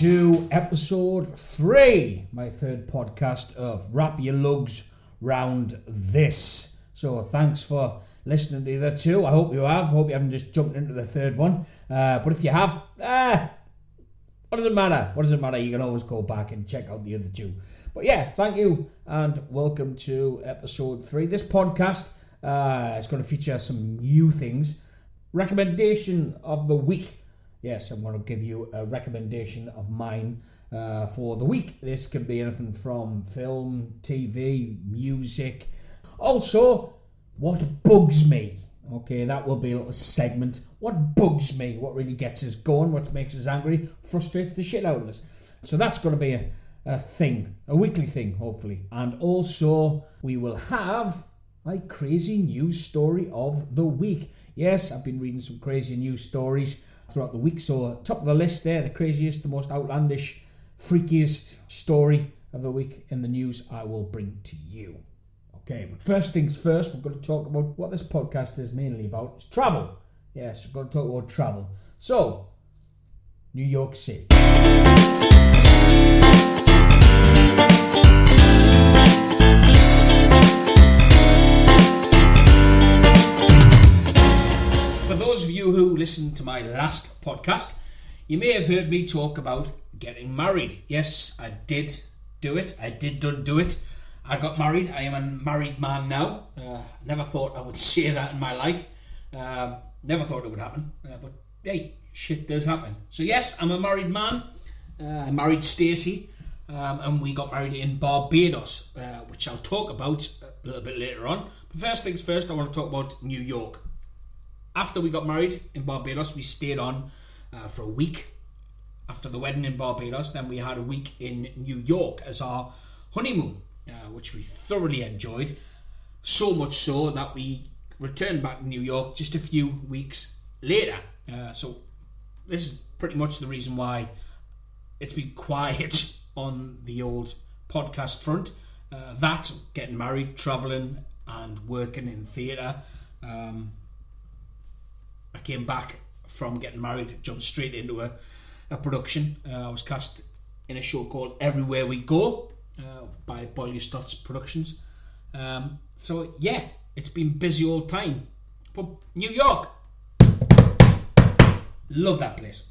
to episode 3, my third podcast of Wrap Your Lugs Round This. So thanks for listening to the other two. I hope you have. Hope you haven't just jumped into the third one. But if you have, what does it matter? What does it matter? You can always go back and check out the other two. But yeah, thank you and welcome to episode 3. This podcast is going to feature some new things. Recommendation of the week. Yes, I'm going to give you a recommendation of mine for the week. This could be anything from film, TV, music. Also, what bugs me. Okay, that will be a little segment. What bugs me? What really gets us going? What makes us angry? Frustrates the shit out of us. So that's going to be a thing, a weekly thing, hopefully. And also, we will have my crazy news story of the week. Yes, I've been reading some crazy news stories throughout the week, so top of the list there, the craziest, the most outlandish, freakiest story of the week in the news I will bring to you. Okay, but first things first, we're going to talk about what this podcast is mainly about. It's travel. Yes, we're going to talk about travel. So, New York City. For those of you who listened to my last podcast, you may have heard me talk about getting married. Yes, I did do it. I did do it. I got married. I am a married man now. Never thought I would say that in my life. Never thought it would happen. But hey, shit does happen. So yes, I'm a married man. I married Stacey. And we got married in Barbados, which I'll talk about a little bit later on. But first things first, I want to talk about New York. After we got married in Barbados, we stayed on for a week. After the wedding in Barbados, then we had a week in New York as our honeymoon, which we thoroughly enjoyed. So much so that we returned back to New York just a few weeks later. So this is pretty much the reason why it's been quiet on the old podcast front. That, getting married, travelling and working in theatre. I came back from getting married, jumped straight into a production. I was cast in a show called Everywhere We Go by Boyle Stotts Productions. So yeah, it's been busy all the time. But New York, love that place.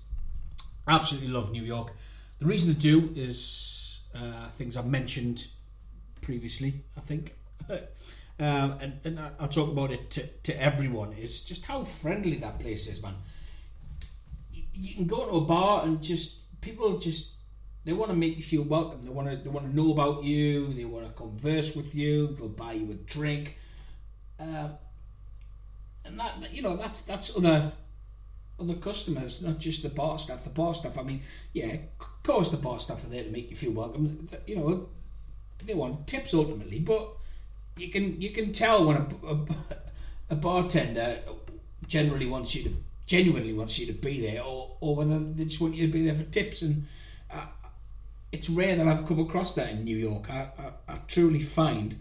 Absolutely love New York. The reason to do is things I've mentioned previously, I think. And I'll talk about it to everyone. It's just how friendly that place is, man. You can go to a bar and people they want to make you feel welcome. They want to know about you. They want to converse with you. They'll buy you a drink. And that's other customers, not just the bar staff. The bar staff, I mean, yeah, of course the bar staff are there to make you feel welcome. You know, they want tips ultimately, but you can tell when a bartender genuinely wants you to be there, or whether they just want you to be there for tips. And it's rare that I've come across that in New York. I truly find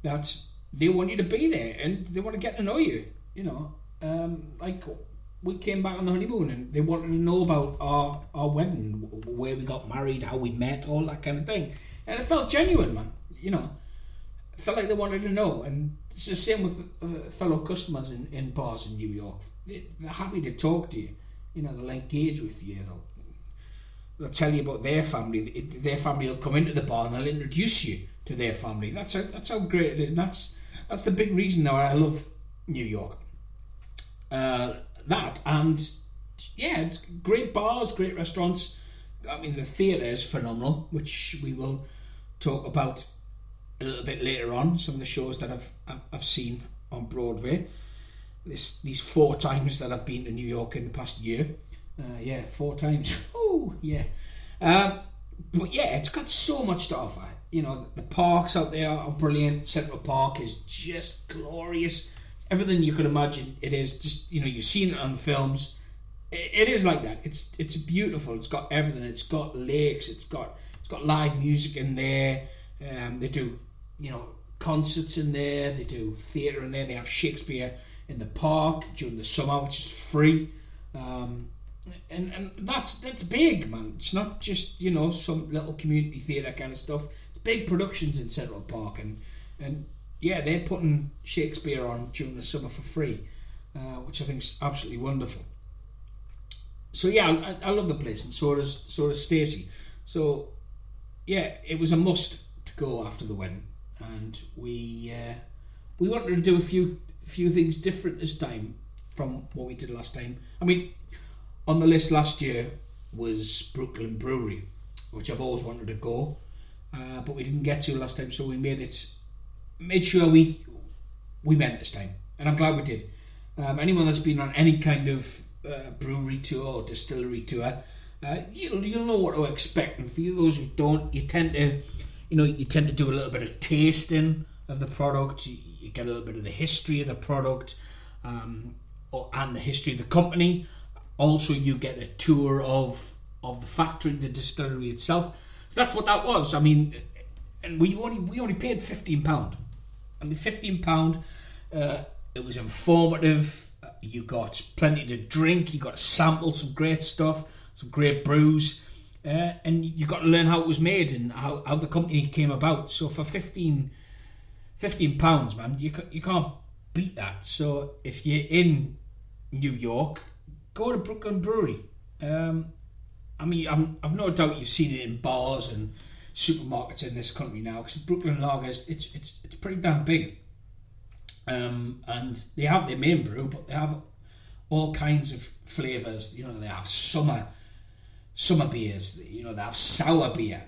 that they want you to be there and they want to get to know you. You know, like we came back on the honeymoon and they wanted to know about our wedding, where we got married, how we met, all that kind of thing, and it felt genuine, man. You know. I felt like they wanted to know, and it's the same with fellow customers in bars in New York. They're happy to talk to you. You know, they'll engage with you. They'll tell you about their family. Their family will come into the bar and they'll introduce you to their family. That's how great it is. And that's the big reason now I love New York. That and yeah, it's great bars, great restaurants. I mean, the theatre is phenomenal, which we will talk about a little bit later on. Some of the shows that I've seen on Broadway. These 4 times that I've been to New York in the past year. 4 times. Oh yeah. But yeah, it's got so much to offer. You know, the parks out there are brilliant. Central Park is just glorious. Everything you could imagine it is. Just, you know, you've seen it on the films. It is like that. It's beautiful. It's got everything. It's got lakes. It's got live music in there. They do, you know, concerts in there. They do theatre in there. They have Shakespeare in the park during the summer, which is free. And that's big, man. It's not just, some little community theatre kind of stuff. It's big productions in Central Park, and yeah, they're putting Shakespeare on during the summer for free, which I think is absolutely wonderful. So yeah, I love the place, and so does Stacey. So yeah, it was a must to go after the wedding, and we wanted to do a few things different this time from what we did last time. I mean, on the list last year was Brooklyn Brewery, which I've always wanted to go, but we didn't get to last time, so we made sure we went this time, and I'm glad we did. Anyone that's been on any kind of brewery tour or distillery tour, you'll know what to expect. And for those who don't, you tend to do a little bit of tasting of the product. You get a little bit of the history of the product, and the history of the company. Also, you get a tour of the factory, the distillery itself. So that's what that was. I mean, and we only paid £15. I mean, £15. It was informative. You got plenty to drink. You got to sample some great stuff, some great brews, and you got to learn how it was made and how the company came about. So for £15, man, you can't beat that. So if you're in New York, go to Brooklyn Brewery. I mean, I've no doubt you've seen it in bars and supermarkets in this country now, because Brooklyn Lager it's pretty damn big. And they have their main brew, but they have all kinds of flavours. They have summer beers. They have sour beer.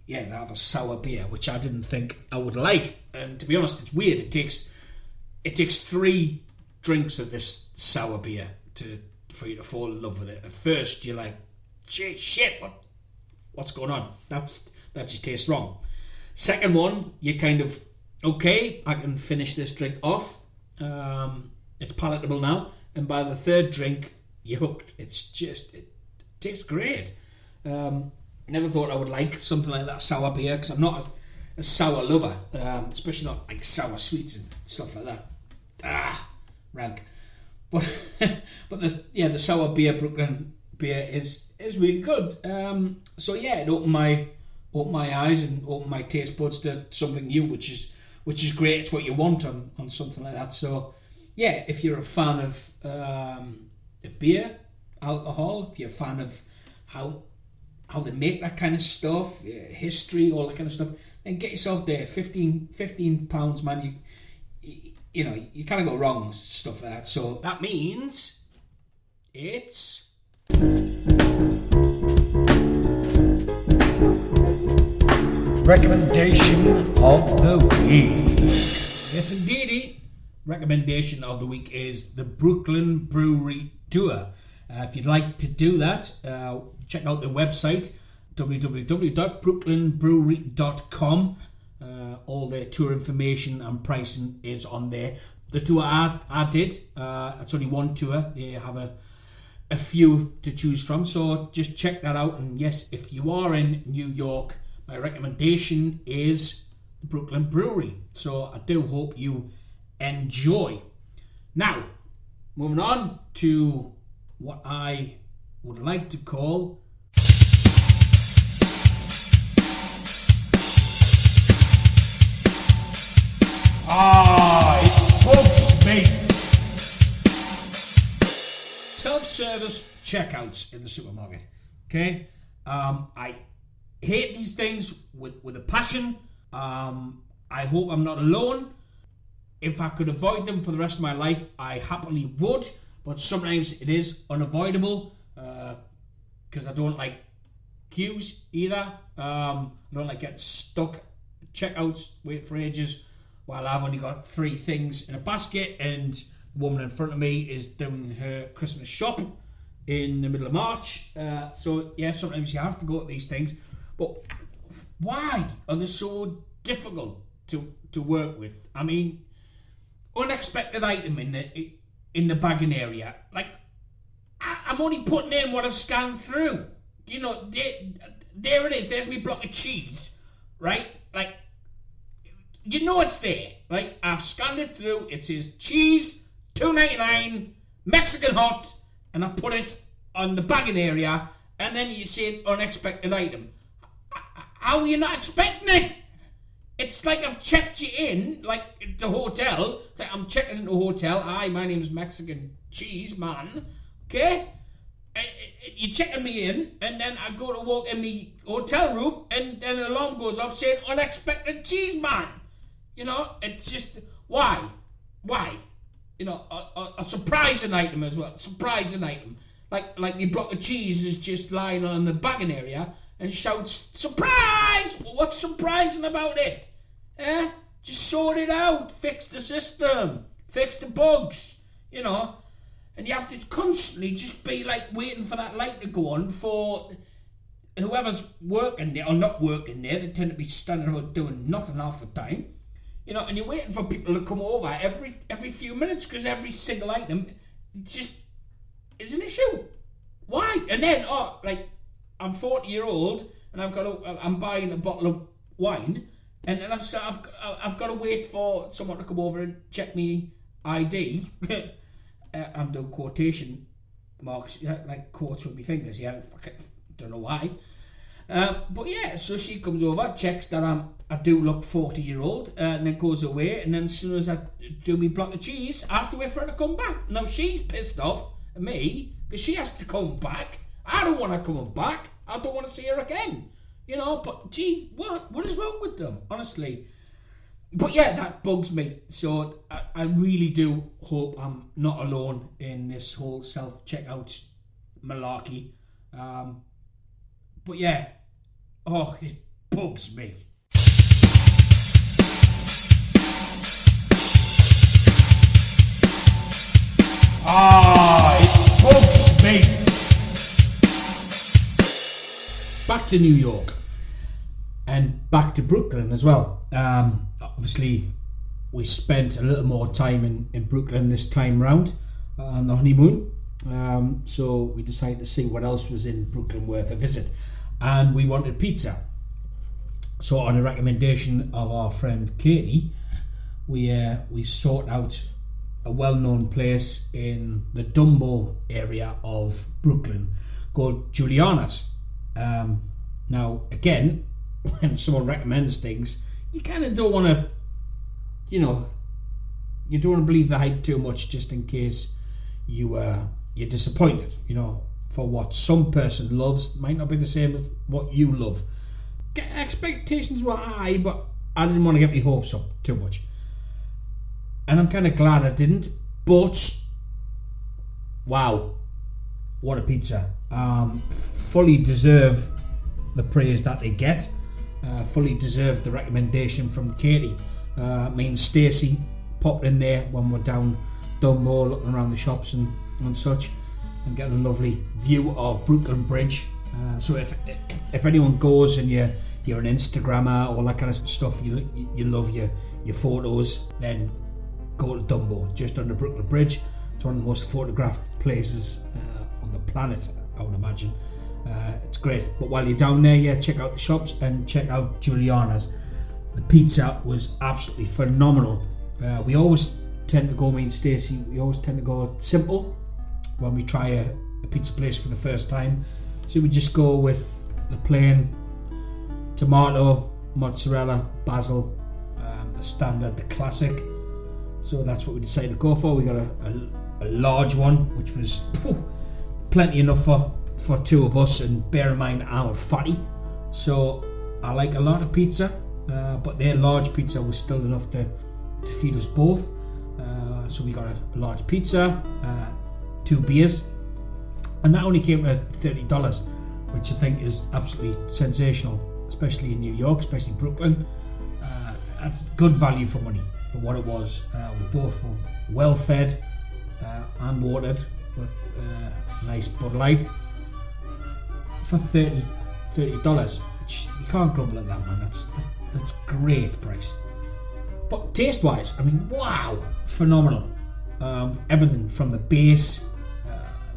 They have a sour beer, which I didn't think I would like. And to be honest, it's weird. It takes 3 drinks of this sour beer for you to fall in love with it. At first, you're like, shit, what's going on? That just tastes wrong. Second one, you kind of, okay, I can finish this drink off. It's palatable now. And by the third drink, you're hooked. It tastes great. Never thought I would like something like that, sour beer, because I'm not a sour lover, especially not like sour sweets and stuff like that. Rank. But the sour beer, Brooklyn beer is really good. So yeah, it opened my eyes and opened my taste buds to something new, which is great. It's what you want on something like that. So yeah, if you're a fan of beer, alcohol, if you're a fan of how they make that kind of stuff, history, all that kind of stuff, then get yourself there. £15, man. You can't go wrong with stuff like that. So that means it's recommendation of the week. Yes, indeedy. Recommendation of the week is the Brooklyn Brewery Tour. If you'd like to do that, check out the website, www.brooklynbrewery.com. All their tour information and pricing is on there. The tour I did, it's only one tour. They have a few to choose from, so just check that out. And yes, if you are in New York, my recommendation is the Brooklyn Brewery. So I do hope you enjoy. Now, moving on to what I would like to call it bugs me. Self-service checkouts in the supermarket. Okay, I hate these things with a passion. I hope I'm not alone. If I could avoid them for the rest of my life, I happily would. But sometimes it is unavoidable because I don't like queues either. I don't like getting stuck at checkouts, wait for ages, while I've only got 3 things in a basket and the woman in front of me is doing her Christmas shop in the middle of March. So yeah, sometimes you have to go at these things. But why are they so difficult to work with? I mean, unexpected item in the bagging area. Like, I'm only putting in what I've scanned through. There it is. There's my block of cheese, right? Like, it's there, right? I've scanned it through. It says cheese, $2.99, Mexican hot, and I put it on the bagging area, and then you say unexpected item. How are you not expecting it? It's like I've checked you in, like the hotel. It's like I'm checking into a hotel. Hi, my name's Mexican Cheese Man. Okay? You're checking me in, and then I go to walk in my hotel room, and then an alarm goes off saying unexpected cheese man. You know, it's just, why? You know, a surprising item as well. Surprising item. Like your block of cheese is just lying on the bagging area and shouts, surprise! What's surprising about it? Just sort it out. Fix the system. Fix the bugs. You know. And you have to constantly just be like waiting for that light to go on for whoever's working there or not working there. They tend to be standing about doing nothing half the time, you know. And you're waiting for people to come over every few minutes because every single item just is an issue. Why? And then like I'm 40-year-old and I'm buying a bottle of wine, and then I've got to wait for someone to come over and check me ID. I'm doing quotation marks, like quotes with my fingers. Yeah, don't know why. But yeah, so she comes over, checks that I do look 40-year-old, and then goes away. And then as soon as I do my block of cheese, I have to wait for her to come back. Now she's pissed off at me because she has to come back. I don't want her coming back. I don't want to see her again. You know, but gee, what is wrong with them? Honestly. But yeah, that bugs me. So I really do hope I'm not alone in this whole self-checkout malarkey. But yeah, it bugs me. It bugs me. Back to New York. And back to Brooklyn as well. Obviously, we spent a little more time in Brooklyn this time round on the honeymoon. So we decided to see what else was in Brooklyn worth a visit. And we wanted pizza. So on a recommendation of our friend Katie, we sought out a well-known place in the Dumbo area of Brooklyn called Juliana's. Now, again, when someone recommends things, you kind of don't want to, you don't want to believe the hype too much, just in case you're disappointed. You know, for what some person loves might not be the same as what you love. Expectations were high, but I didn't want to get my hopes up too much, and I'm kind of glad I didn't. But wow, what a pizza! Fully deserve the praise that they get. Fully deserved the recommendation from Katie. Me and Stacey popped in there when we're down Dumbo, looking around the shops and such, and getting a lovely view of Brooklyn Bridge. So if anyone goes and you're an Instagrammer, all that kind of stuff, you love your photos, then go to Dumbo, just under Brooklyn Bridge. It's one of the most photographed places on the planet, I would imagine. It's great. But while you're down there, check out the shops and check out Juliana's. The pizza was absolutely phenomenal. We always tend to go, me and Stacey, we always tend to go simple when we try a pizza place for the first time. So we just go with the plain tomato, mozzarella, basil, the standard, the classic. So that's what we decided to go for. We got a large one, which was plenty enough for two of us, and bear in mind I'm fatty, so I like a lot of pizza, but their large pizza was still enough to feed us both. So we got a large pizza, 2 beers, and that only came at $30, which I think is absolutely sensational, especially in New York, especially Brooklyn. That's good value for money for what it was. We both were well fed and watered with nice Bud Light for $30, which you can't grumble at that, man. That's great price. But taste wise, I mean, wow, phenomenal. Everything from the base,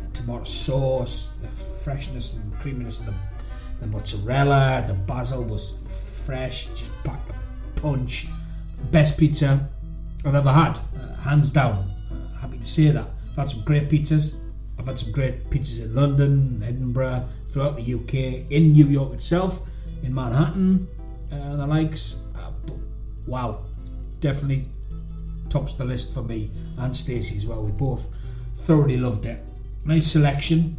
the tomato sauce, the freshness and creaminess of the mozzarella, the basil was fresh, just packed a punch. Best pizza I've ever had, hands down. Happy to say that. I've had some great pizzas. I I've had some great pizzas in London, Edinburgh, throughout the UK, in New York itself, in Manhattan, and the likes. But wow, definitely tops the list for me and Stacey as well. We both thoroughly loved it. Nice selection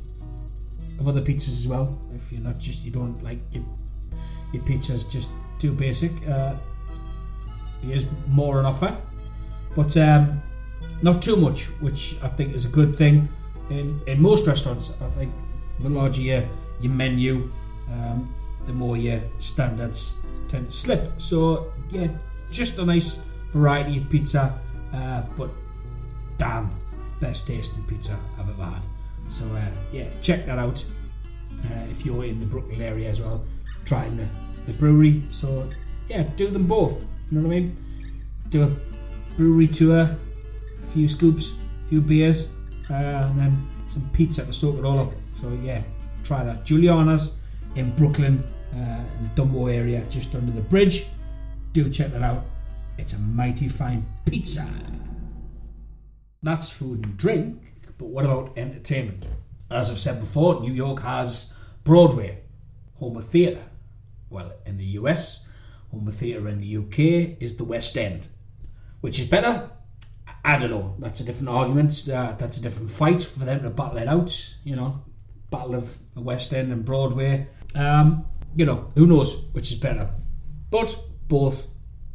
of other pizzas as well. If you're not just, you don't like your pizza's just too basic, here's more on offer, but not too much, which I think is a good thing. In most restaurants, I think the larger your menu, the more your standards tend to slip. So yeah, just a nice variety of pizza, but damn, best tasting pizza I've ever had. So yeah, check that out if you're in the Brooklyn area as well, trying the brewery. So yeah, do them both, you know what I mean? Do a brewery tour, a few scoops, a few beers, and then some pizza to soak it all up. So yeah, try that. Juliana's in Brooklyn, in the Dumbo area, just under the bridge. Do check that out. It's a mighty fine pizza. That's food and drink, but what about entertainment? As I've said before, New York has Broadway, home of theatre. Well, in the US, home of theatre in the UK is the West End. Which is better? I don't know. That's a different argument. That's a different fight for them to battle it out. You know, battle of the West End and Broadway. You know, who knows which is better? But both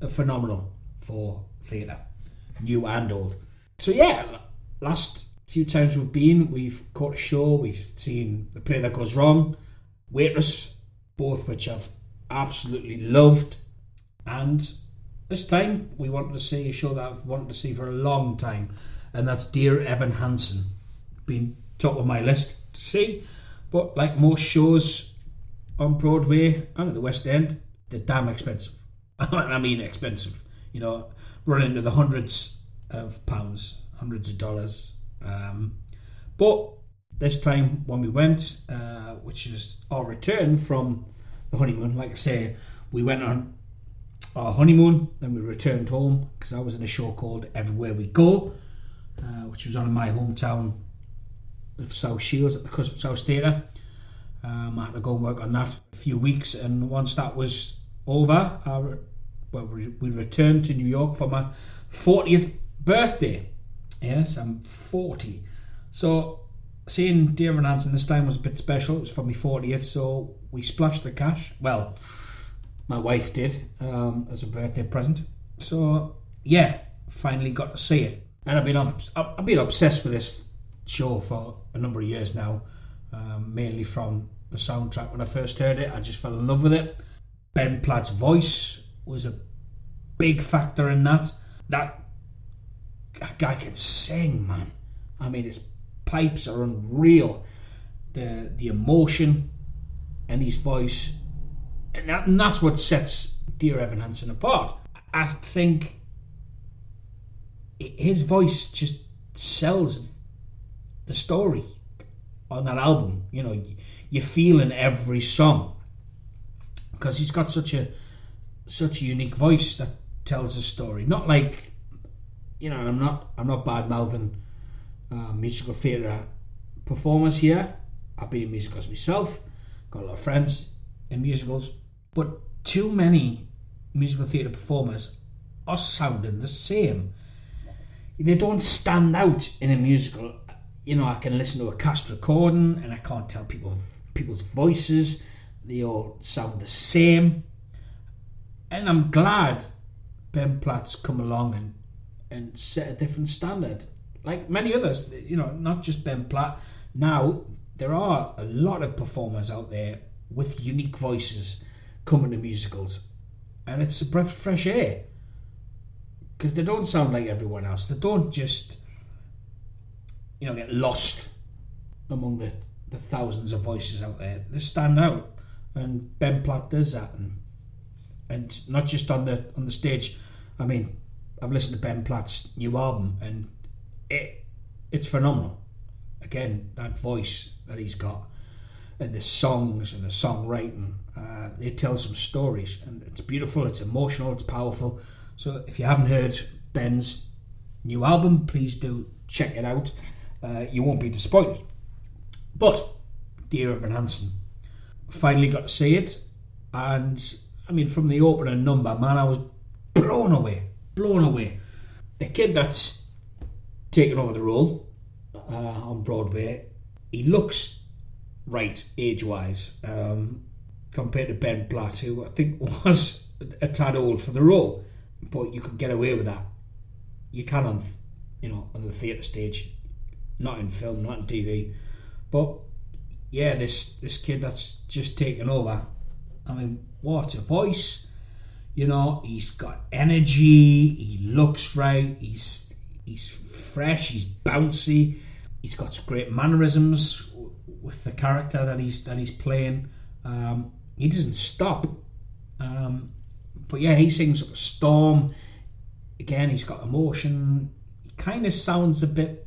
are phenomenal for theatre, new and old. So yeah, last few times we've caught a show. We've seen The Play That Goes Wrong, Waitress, both which I've absolutely loved, and this time we wanted to see a show that I've wanted to see for a long time, and that's Dear Evan Hansen. Been top of my list to see, but like most shows on Broadway and at the West End, they're damn expensive. I mean expensive, you know, run into the hundreds of pounds, hundreds of dollars. But this time when we went, which is our return from the honeymoon, like I say, we went on our honeymoon, then we returned home because I was in a show called Everywhere We Go, which was on in my hometown of South Shields at the Cusp House Theatre. I had to go and work on that a few weeks, and once that was over, we returned to New York for my 40th birthday. Yes, I'm 40. So seeing Dear Evan Hansen this time was a bit special. It was for my 40th, so we splashed the cash. Well, my wife did, as a birthday present. So yeah, finally got to see it, and I've been obsessed with this show for a number of years now, mainly from the soundtrack. When I first heard it, I just fell in love with it. Ben Platt's voice was a big factor in that. That guy can sing, man. I mean, his pipes are unreal. The emotion in his voice, and that's what sets Dear Evan Hansen apart. I think his voice just sells the story on that album. You know, you feel in every song because he's got such a unique voice that tells a story. Not like, you know, I'm not bad mouthing musical theatre performers here. I've been in musicals myself, got a lot of friends in musicals, but too many musical theatre performers are sounding the same. They don't stand out in a musical. You know, I can listen to a cast recording and I can't tell people's voices. They all sound the same. And I'm glad Ben Platt's come along and set a different standard. Like many others, you know, not just Ben Platt. Now, there are a lot of performers out there with unique voices coming to musicals. And it's a breath of fresh air. Because they don't sound like everyone else. They don't just, you know, get lost among the thousands of voices out there. They stand out. And Ben Platt does that. And not just on the stage. I mean, I've listened to Ben Platt's new album and it's phenomenal. Again, that voice that he's got and the songs and the songwriting, they tell some stories and it's beautiful, it's emotional, it's powerful. So if you haven't heard Ben's new album, please do check it out. You won't be disappointed. But Dear Evan Hansen, finally got to see it, and I mean, from the opening number, man, I was blown away. The kid that's taken over the role on Broadway, he looks right age-wise compared to Ben Platt, who I think was a tad old for the role, but you could get away with that. You can on the theatre stage, not in film, not in TV. But yeah, this kid that's just taken over, I mean, what a voice. He's got energy, he looks right, he's fresh, he's bouncy, he's got some great mannerisms with the character that he's playing. He doesn't stop. But yeah, he sings up a storm. Again, he's got emotion. He kind of sounds a bit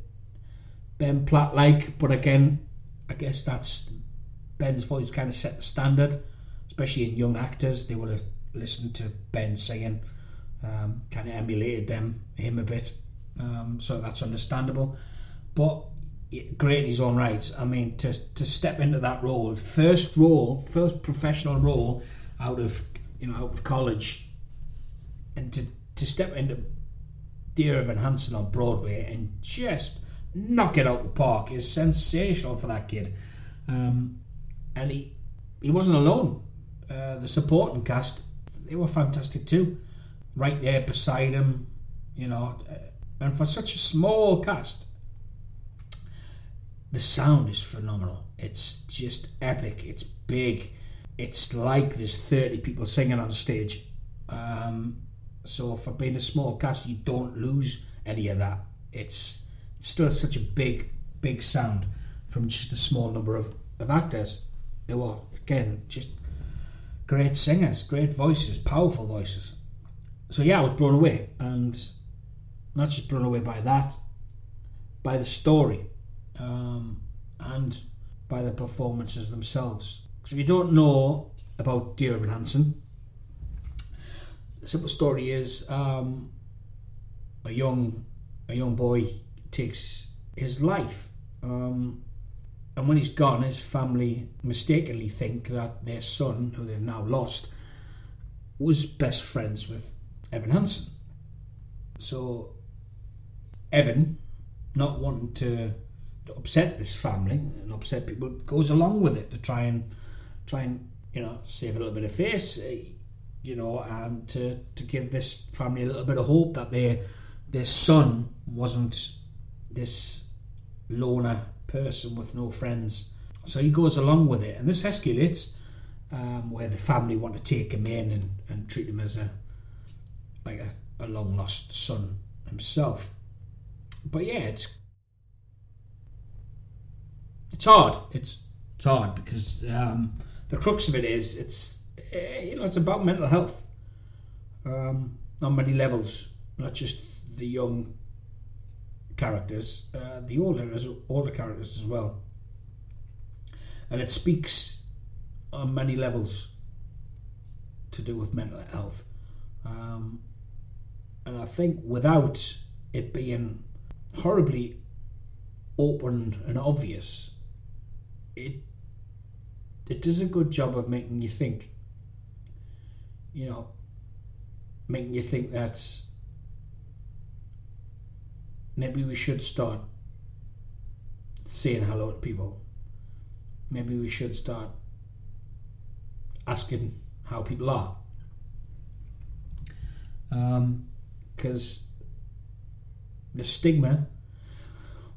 Ben Platt-like, but again, I guess that's Ben's voice kind of set the standard, especially in young actors. They would have listened to Ben singing, kind of emulated him a bit, so that's understandable. But great in his own right. I mean, to step into that role, first professional role out of college, and to step into Dear Evan Hansen on Broadway and just knock it out the park is sensational for that kid. And he wasn't alone. The supporting cast, they were fantastic too, right there beside him, and for such a small cast, the sound is phenomenal. It's just epic. It's big. It's like there's 30 people singing on stage. So for being a small cast, you don't lose any of that. It's still such a big sound from just a small number of actors. They were, again, just great singers, great voices, powerful voices. So yeah, I was blown away, and not just blown away by that, by the story, and by the performances themselves. Because if you don't know about Dear Evan Hansen, the simple story is a young boy takes his life, and when he's gone, his family mistakenly think that their son, who they've now lost, was best friends with Evan Hansen. So Evan, not wanting to upset this family and upset people, goes along with it to try and save a little bit of face, and to give this family a little bit of hope that their son wasn't this loner person with no friends. So he goes along with it, and this escalates where the family want to take him in and treat him as a long lost son himself. But yeah, it's hard. It's hard because the crux of it is it's about mental health on many levels, not just the young characters, the older characters as well. And it speaks on many levels to do with mental health. And I think without it being horribly open and obvious, it does a good job of making you think. Making you think that maybe we should start saying hello to people. Maybe we should start asking how people are. Because the stigma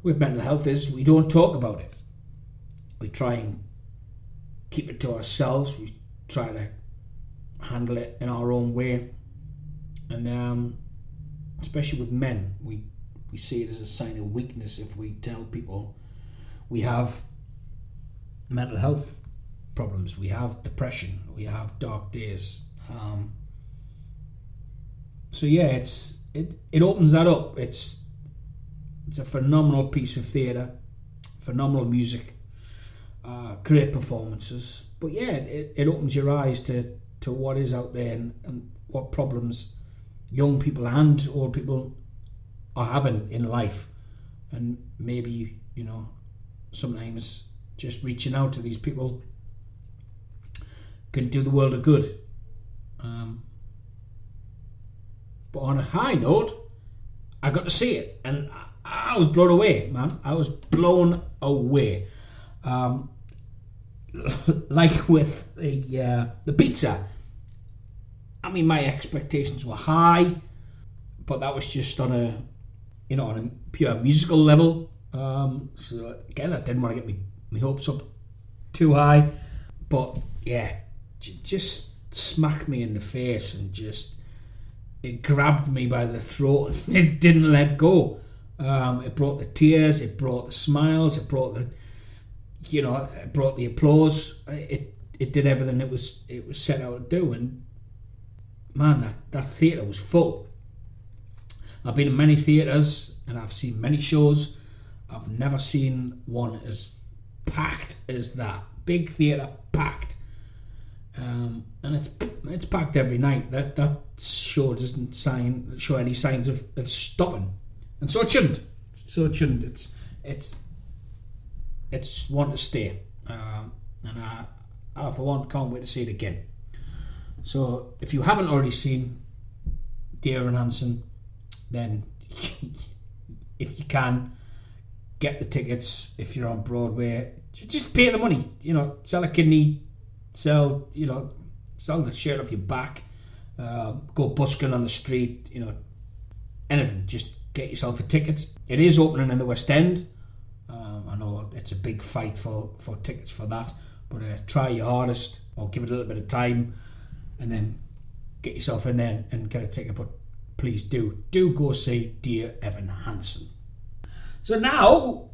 with mental health is we don't talk about it. We try and keep it to ourselves. We try to handle it in our own way. And especially with men, we see it as a sign of weakness if we tell people we have mental health problems, we have depression, we have dark days. So yeah, it opens that up. It's a phenomenal piece of theatre, phenomenal music, great performances. But yeah, it opens your eyes to what is out there and what problems young people and old people are having in life, and maybe sometimes just reaching out to these people can do the world a good. But on a high note, I got to see it, and I was blown away, man. I was blown away. Like with the pizza, I mean, my expectations were high, but that was just on a pure musical level. So again, I didn't want to get my hopes up too high, but yeah, just smacked me in the face and it grabbed me by the throat and it didn't let go. It brought the tears, it brought the smiles, it brought the applause. It did everything it was set out to do, and man, that theatre was full. I've been in many theatres and I've seen many shows. I've never seen one as packed as that. Big theatre, packed. And it's packed every night. That show doesn't show any signs of stopping, and so it shouldn't. It's one to stay, and I for one can't wait to see it again. So if you haven't already seen Dear Evan Hansen, then if you can, get the tickets. If you're on Broadway, just pay the money. Sell a kidney, sell the shirt off your back, go busking on the street. Anything. Just get yourself a ticket. It is opening in the West End. I know it's a big fight for tickets for that, but try your hardest, or give it a little bit of time, and then get yourself in there and get a ticket. But please do go see Dear Evan Hansen. So now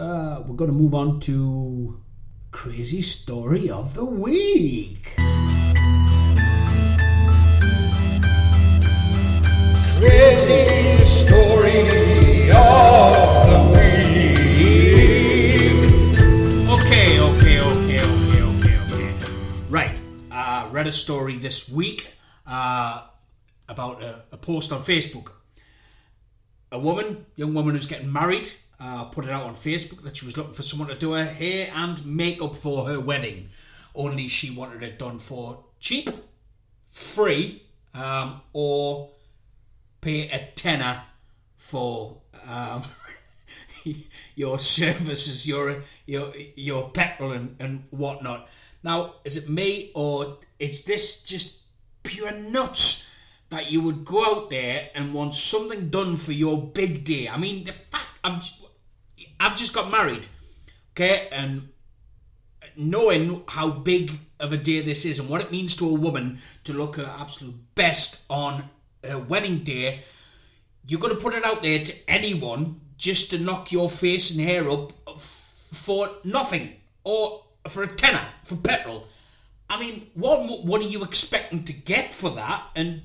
we're going to move on to Crazy Story of the Week. Crazy Story of the Week. Okay. Right. Read a story this week about a post on Facebook. A young woman who's getting married, put it out on Facebook that she was looking for someone to do her hair and makeup for her wedding. Only she wanted it done for cheap, free, or pay a tenner for your services, your petrol and whatnot. Now, is it me, or is this just pure nuts that you would go out there and want something done for your big day? I mean, the fact I've just got married, okay, and knowing how big of a day this is and what it means to a woman to look her absolute best on her wedding day, you're going to put it out there to anyone just to knock your face and hair up for nothing, or for a tenner, for petrol. I mean, one, what are you expecting to get for that? And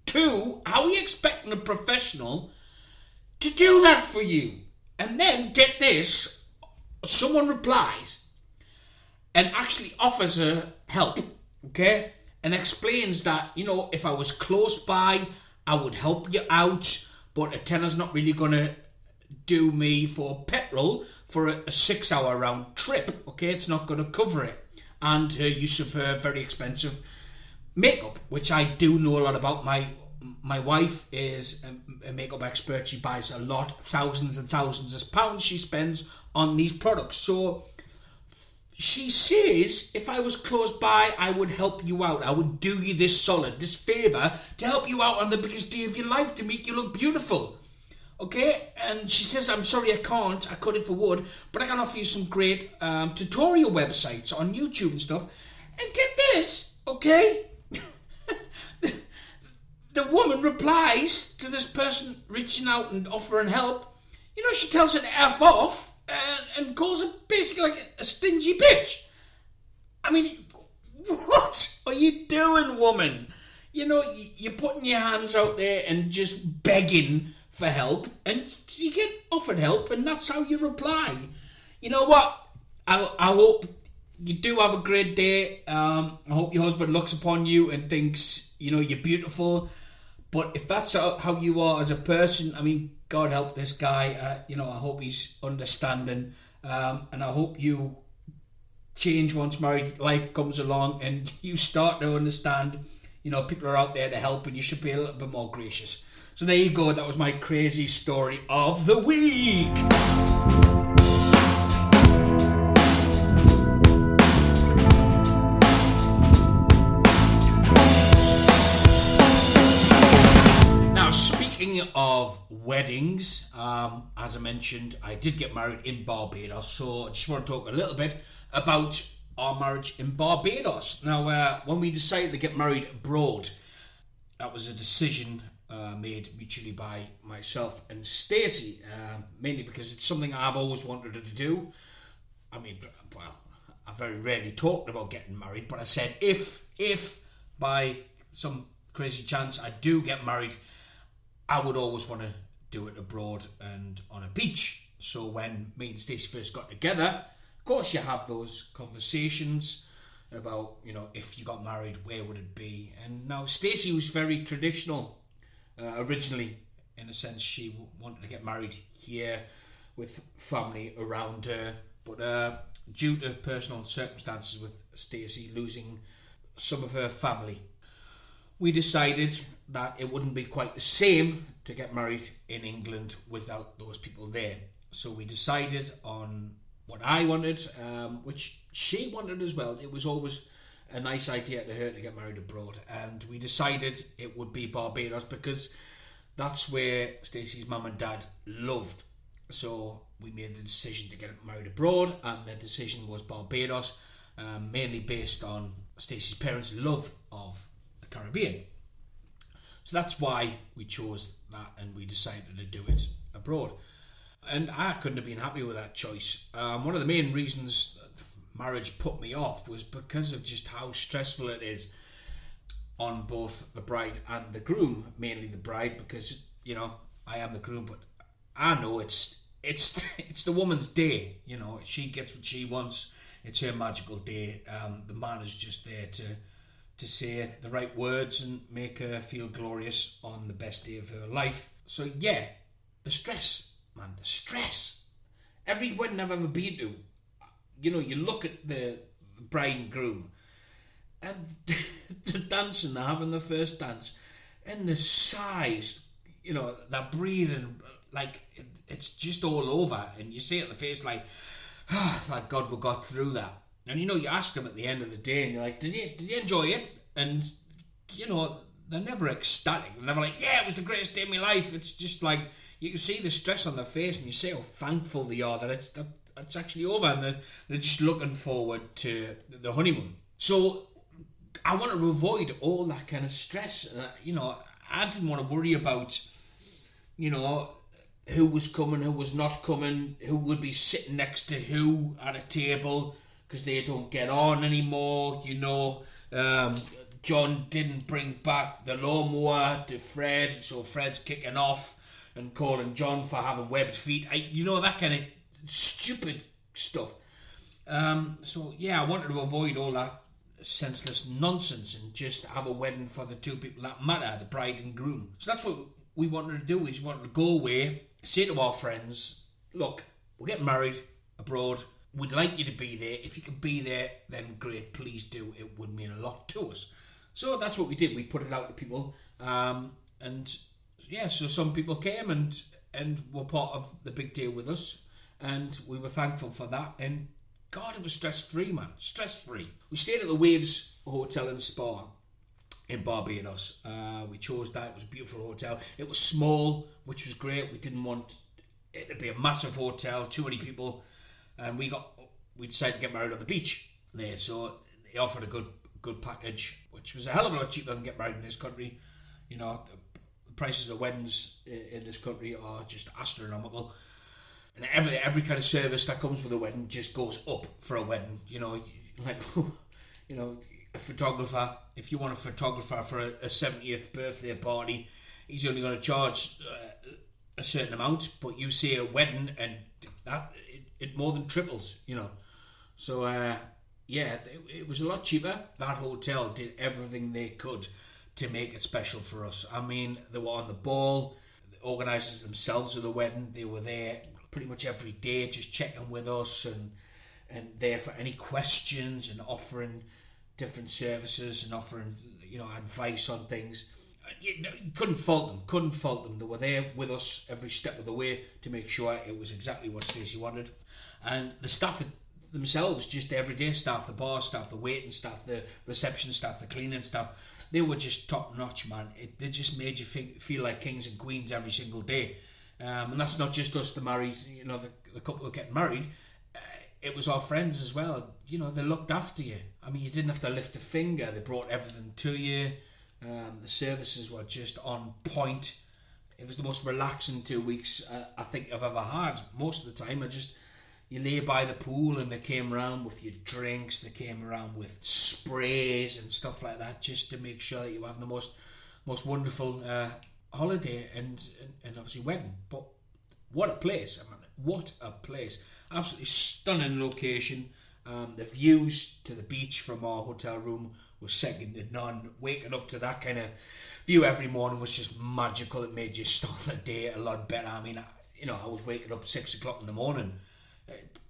two, how are you expecting a professional to do that for you? And then, get this, someone replies and actually offers her help, okay? And explains that, if I was close by, I would help you out, but a tenner's not really going to do me for petrol for a 6-hour round trip, okay? It's not going to cover it. And her use of her very expensive makeup, which I do know a lot about. My wife is a makeup expert. She buys a lot, thousands and thousands of pounds she spends on these products. So she says, if I was close by, I would help you out. I would do you this solid, this favour, to help you out on the biggest day of your life, to make you look beautiful. Okay? And she says, I'm sorry I can't. I could if I would, but I can offer you some great tutorial websites on YouTube and stuff. And get this, okay? The woman replies to this person reaching out and offering help. She tells her to F off and calls her basically like a stingy bitch. I mean, what are you doing, woman? You're putting your hands out there and just begging for help, and you get offered help, and that's how you reply. You know what? I hope you do have a great day. I hope your husband looks upon you and thinks, you're beautiful. But if that's how you are as a person, I mean, God help this guy. I hope he's understanding, and I hope you change once married life comes along and you start to understand, people are out there to help and you should be a little bit more gracious. So there you go, that was my crazy story of the week. Speaking of weddings, as I mentioned, I did get married in Barbados, so I just want to talk a little bit about our marriage in Barbados. Now, when we decided to get married abroad, that was a decision made mutually by myself and Stacey, mainly because it's something I've always wanted to do. I mean, well, I very rarely talked about getting married, but I said if by some crazy chance I do get married, I would always want to do it abroad and on a beach. So when me and Stacey first got together, of course you have those conversations about, if you got married, where would it be? And now Stacey was very traditional originally, in a sense. She wanted to get married here with family around her. But due to personal circumstances with Stacey losing some of her family, we decided that it wouldn't be quite the same to get married in England without those people there. So we decided on what I wanted, which she wanted as well. It was always a nice idea to her to get married abroad, and we decided it would be Barbados because that's where Stacey's mum and dad lived. So we made the decision to get married abroad, and the decision was Barbados, mainly based on Stacey's parents' love of the Caribbean. So that's why we chose that, and we decided to do it abroad. And I couldn't have been happy with that choice. One of the main reasons marriage put me off was because of just how stressful it is on both the bride and the groom. Mainly the bride, because I am the groom, but I know it's the woman's day. She gets what she wants. It's her magical day. The man is just there to say the right words and make her feel glorious on the best day of her life. So yeah, the stress, man, the stress. Every wedding I've ever been to, you look at the bride and groom and the dancing they're having, the first dance, and the sighs, they're breathing like it's just all over, and you see it in the face like, thank God we got through that. And you ask them at the end of the day, and you're like, did you enjoy it? And they're never ecstatic. They're never like, yeah, it was the greatest day of my life. It's just like you can see the stress on their face, and you see how thankful they are that it's actually over, and they're just looking forward to the honeymoon. So I wanted to avoid all that kind of stress. I didn't want to worry about, who was coming, who was not coming, who would be sitting next to who at a table, because they don't get on anymore. John didn't bring back the lawnmower to Fred, so Fred's kicking off and calling John for having webbed feet. That kind of stupid stuff. So yeah, I wanted to avoid all that senseless nonsense and just have a wedding for the two people that matter, the bride and groom. So that's what we wanted to do. We just wanted to go away, say to our friends, look, we're getting married abroad. We'd like you to be there. If you can be there, then great, please do. It would mean a lot to us. So that's what we did. We put it out to people. And yeah, so some people came and were part of the big deal with us. And we were thankful for that. And God, it was stress-free, man. Stress-free. We stayed at the Waves Hotel and Spa in Barbados. We chose that. It was a beautiful hotel. It was small, which was great. We didn't want it to be a massive hotel, too many people. And we decided to get married on the beach there. So they offered a good package, which was a hell of a lot cheaper than get married in this country. The prices of weddings in this country are just astronomical. And every kind of service that comes with a wedding just goes up for a wedding. A photographer, if you want a photographer for a 70th birthday party, he's only going to charge a certain amount, but you see a wedding and that it more than triples, So yeah, it was a lot cheaper. That hotel did everything they could to make it special for us. I mean, they were on the ball. The organisers themselves of the wedding, they were there pretty much every day, just checking with us and there for any questions and offering different services and offering, advice on things. You couldn't fault them. They were there with us every step of the way to make sure it was exactly what Stacey wanted. And the staff themselves, just the everyday staff, the bar staff, the waiting staff, the reception staff, the cleaning staff, they were just top notch, man. They just made you feel like kings and queens every single day. And that's not just us, the married, the couple getting married. It was our friends as well. They looked after you. I mean, you didn't have to lift a finger. They brought everything to you. The services were just on point. It was the most relaxing 2 weeks I think I've ever had. Most of the time, you lay by the pool and they came around with your drinks. They came around with sprays and stuff like that, just to make sure that you were having the most wonderful holiday and obviously wedding. But what a place! I mean, what a place! Absolutely stunning location. The views to the beach from our hotel room was second to none. Waking up to that kind of view every morning was just magical. It made you start the day a lot better. I mean, I was waking up 6 o'clock in the morning,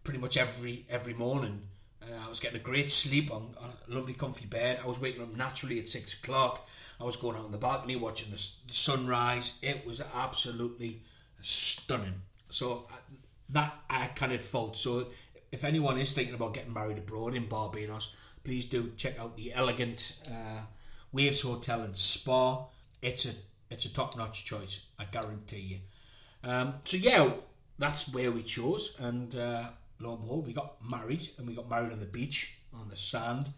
pretty much every morning. I was getting a great sleep on a lovely comfy bed. I was waking up naturally at 6 o'clock. I was going out on the balcony watching the sunrise. It was absolutely stunning. So that I cannot fault. So if anyone is thinking about getting married abroad in Barbados, please do check out the elegant Waves Hotel and Spa. It's a top-notch choice, I guarantee you. So yeah, that's where we chose, and lo and behold, we got married, and we got married on the beach, on the sand,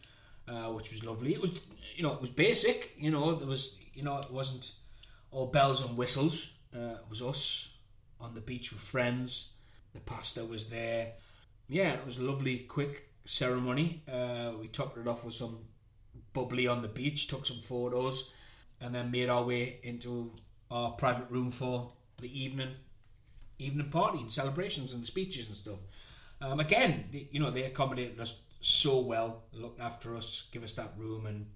which was lovely. It was, it was basic. There was, it wasn't all bells and whistles. It was us on the beach with friends. The pastor was there. Yeah, it was a lovely, quick ceremony. We topped it off with some bubbly on the beach, took some photos, and then made our way into our private room for the evening party and celebrations and speeches and stuff. Again, they accommodated us so well. They looked after us, give us that room, and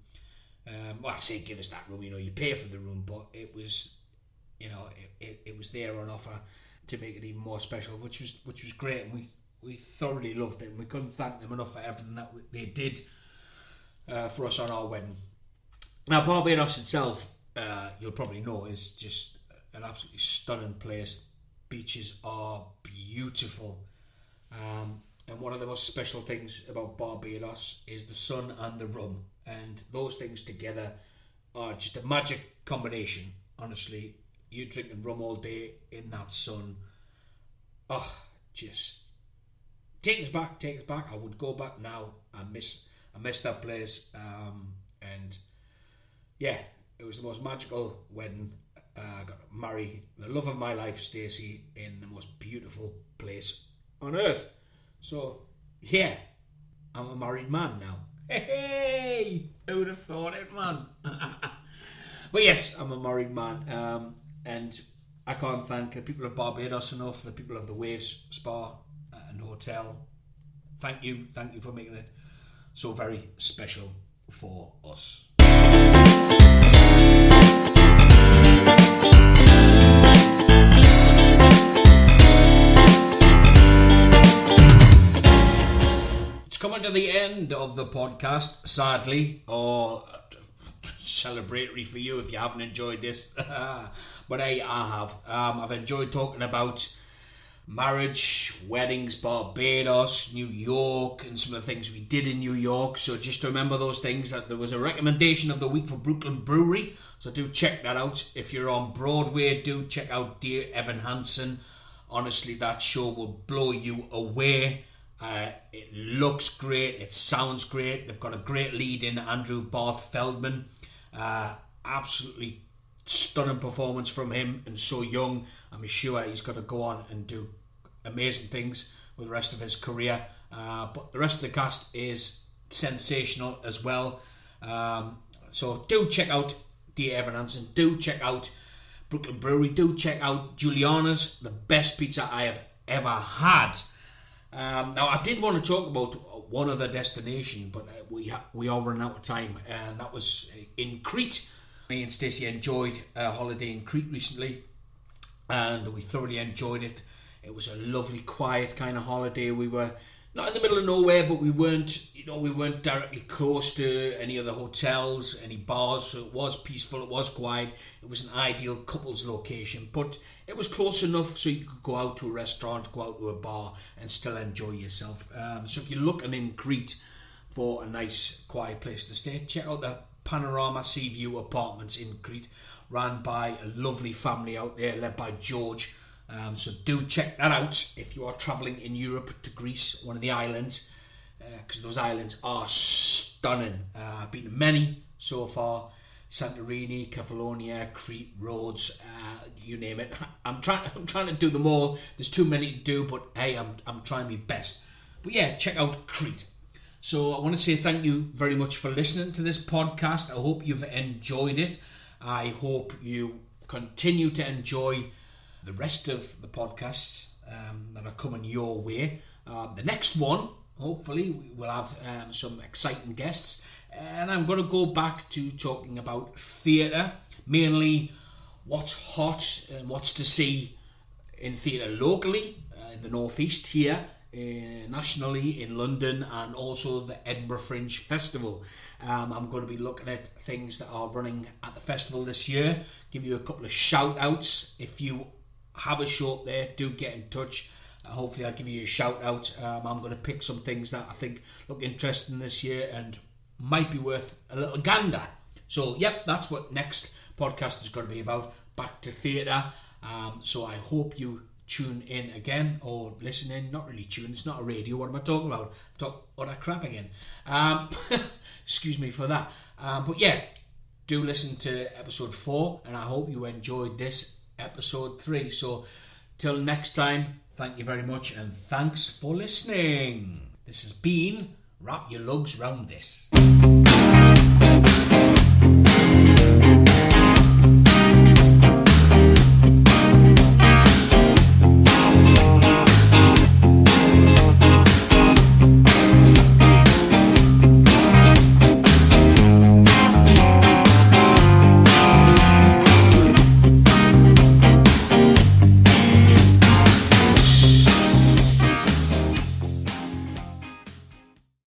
I say give us that room. You pay for the room, but it was, it was there on offer to make it even more special, which was great, and we thoroughly loved it, and we couldn't thank them enough for everything that they did for us on our wedding. Now, Barbados itself, you'll probably know, is just an absolutely stunning place. Beaches are beautiful, and one of the most special things about Barbados is the sun and the rum, and those things together are just a magic combination. Honestly, you drinking rum all day in that sun, just take us back. I would go back now. I miss that place, and yeah, it was the most magical wedding. I got to marry the love of my life, Stacey, in the most beautiful place on earth. So yeah, I'm a married man now. Hey, who would have thought it, man? But yes, I'm a married man, and I can't thank the people of Barbados enough, the people of the Waves Spa and Hotel. Thank you for making it so very special for us. It's coming to the end of the podcast, sadly, or celebratory for you if you haven't enjoyed this. But I have. I've enjoyed talking about marriage, weddings, Barbados, New York, and some of the things we did in New York. So just to remember those things, that there was a recommendation of the week for Brooklyn Brewery, so do check that out. If you're on Broadway, do check out Dear Evan Hansen. Honestly, that show will blow you away. It looks great, it sounds great. They've got a great lead in Andrew Barth Feldman. Absolutely stunning performance from him, and so young. I'm sure he's going to go on and do amazing things with the rest of his career. But the rest of the cast is sensational as well. So do check out Dear Evan Hansen. Do check out Brooklyn Brewery. Do check out Juliana's, the best pizza I have ever had. Now, I did want to talk about one other destination, but we are running out of time, and that was in Crete. Me and Stacey enjoyed a holiday in Crete recently, and we thoroughly enjoyed it. It was a lovely, quiet kind of holiday. We were not in the middle of nowhere, but we weren't directly close to any other hotels, any bars, so it was peaceful, it was quiet, it was an ideal couples location, but it was close enough so you could go out to a restaurant, go out to a bar and still enjoy yourself. So if you're looking in Crete for a nice quiet place to stay, check out the Panorama Sea View Apartments in Crete, run by a lovely family out there led by George. So do check that out if you are travelling in Europe to Greece, one of the islands, because those islands are stunning. I've been to many so far: Santorini, Kefalonia, Crete, Rhodes, you name it. I'm trying to do them all. There's too many to do, but hey, I'm trying my best. But yeah, check out Crete. So I want to say thank you very much for listening to this podcast. I hope you've enjoyed it. I hope you continue to enjoy the rest of the podcasts that are coming your way. The next one, hopefully, we will have some exciting guests. And I'm going to go back to talking about theatre, mainly what's hot and what's to see in theatre locally, in the Northeast here, nationally in London, and also the Edinburgh Fringe Festival. I'm going to be looking at things that are running at the festival this year, give you a couple of shout outs. If you have a show up there, do get in touch. Hopefully I'll give you a shout out. I'm going to pick some things that I think look interesting this year and might be worth a little gander. So yep, that's what next podcast is going to be about, back to theatre. So I hope you tune in again, or listen in. Not really tune, it's not a radio. What am I talking about? Talk utter crap again. Excuse me for that. But yeah, do listen to episode 4, and I hope you enjoyed this episode 3. So till next time, thank you very much, and thanks for listening. This has been Wrap Your Lugs Round This.